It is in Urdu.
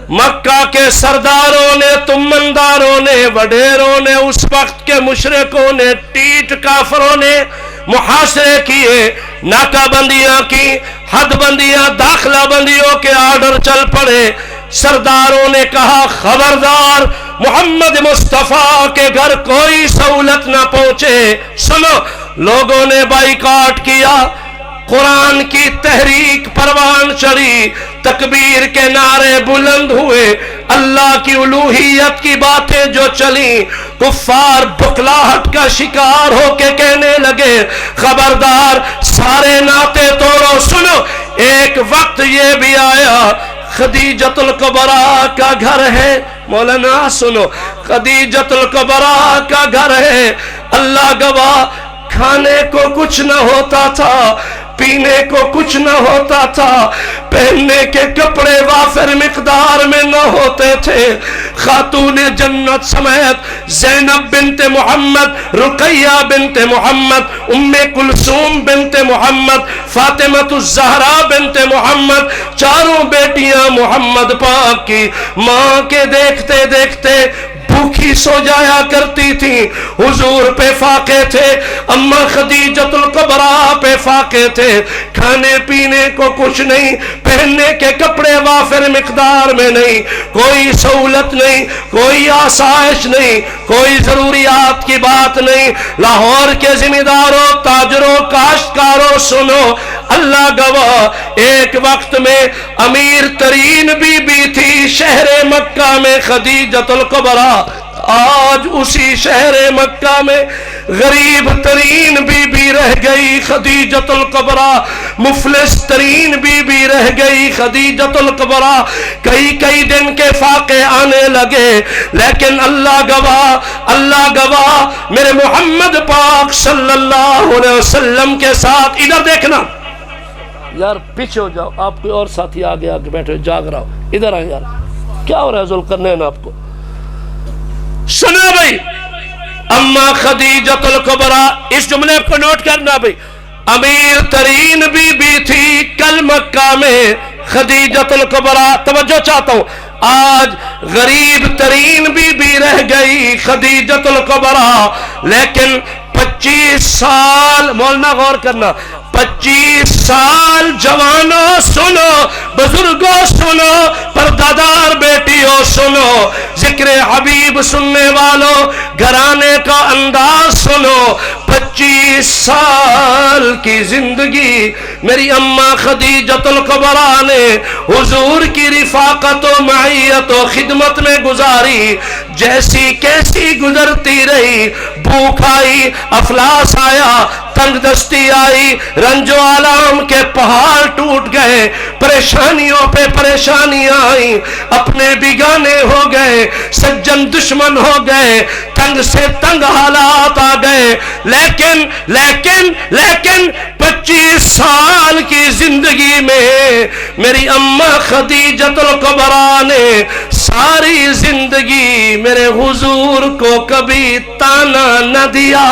مکہ کے سرداروں نے، تمنداروں نے، وڈیروں نے، اس وقت کے مشرکوں نے، ٹیٹ کافروں نے محاصرے کیے، ناکہ بندیاں کی، حد بندیاں، داخلہ بندیوں کے آرڈر چل پڑے۔ سرداروں نے کہا خبردار محمد مصطفیٰ کے گھر کوئی سہولت نہ پہنچے۔ سنو، لوگوں نے بائیکاٹ کیا، قرآن کی تحریک پروان چڑھی، تکبیر کے نعرے بلند ہوئے، اللہ کی الوہیت کی باتیں جو چلیں، کفار بکلاہٹ کا شکار ہو کے کہنے لگے خبردار سارے ناطے توڑو۔ سنو، ایک وقت یہ بھی آیا خدیجۃ الکبریٰ کا گھر ہے، مولانا سنو، خدیجۃ الکبریٰ کا گھر ہے، اللہ گواہ کھانے کو کچھ نہ ہوتا تھا، پینے کو کچھ نہ ہوتا تھا، پہننے کے کپڑے وافر مقدار میں نہ ہوتے تھے۔ خاتون جنت سمیت زینب بنت محمد، رقیہ بنت محمد، ام کلثوم بنت محمد، فاطمہ الزہرا بنت محمد، چاروں بیٹیاں محمد پاک کی ماں کے دیکھتے دیکھتے بھوکی سو جایا کرتی تھی۔ حضور پہ فاقے تھے، اماں خدیجۃ الکبریٰ پہ فاقے تھے، کھانے پینے کو کچھ نہیں، پہننے کے کپڑے وافر مقدار میں نہیں، کوئی سہولت نہیں، کوئی آسائش نہیں، کوئی ضروریات کی بات نہیں۔ لاہور کے ذمہ داروں، تاجروں، کاشتکاروں سنو، اللہ گواہ ایک وقت میں امیر ترین بی بی تھی شہر مکہ میں خدیجۃ الکبریٰ، آج اسی شہر مکہ میں غریب ترین بی بی رہ گئی خدیجۃ الکبریٰ، مفلس ترین بی بی رہ گئی خدیجۃ الکبریٰ۔ کئی دن کے فاقے آنے لگے، لیکن اللہ گواہ میرے محمد پاک صلی اللہ علیہ وسلم کے ساتھ، ادھر دیکھنا یار، پیچھے ہو جاؤ، آپ کوئی اور ساتھی آگے آگے بیٹھے جاگ رہا ہو، ادھر آئے یار، کیا ہو رہا ہے ذوالقرنین آپ کو؟ سنا بھائی، اما خدیجۃ الکبریٰ، اس جملے کو نوٹ کرنا بھائی، امیر ترین بی بی تھی کل مکہ میں خدیجۃ الکبریٰ، توجہ چاہتا ہوں، آج غریب ترین بی بی رہ گئی خدیجۃ الکبریٰ، لیکن 25 سال، مولانا غور کرنا، 25 سال جوانوں سنو، بزرگوں سنو، پردادار بیٹیوں سنو، ذکر حبیب سننے والوں گھرانے کا انداز سنو، 25 سال کی زندگی میری اماں خدیجۃ الکبریٰ نے حضور کی رفاقت و معیت و خدمت میں گزاری، جیسی کیسی گزرتی رہی، بھوک آئی، افلاس آیا، تنگ دستی آئی، رنج و آلام کے پہاڑ ٹوٹ گئے، پریشانیوں پہ پریشانیاں آئیں، اپنے بیگانے ہو گئے، سجن دشمن ہو گئے، تنگ سے تنگ حالات آ گئے، لیکن 25 سال کی زندگی میں میری اماں خدیجۃ الکبریٰ نے ساری زندگی میرے حضور کو کبھی تانا نہ دیا۔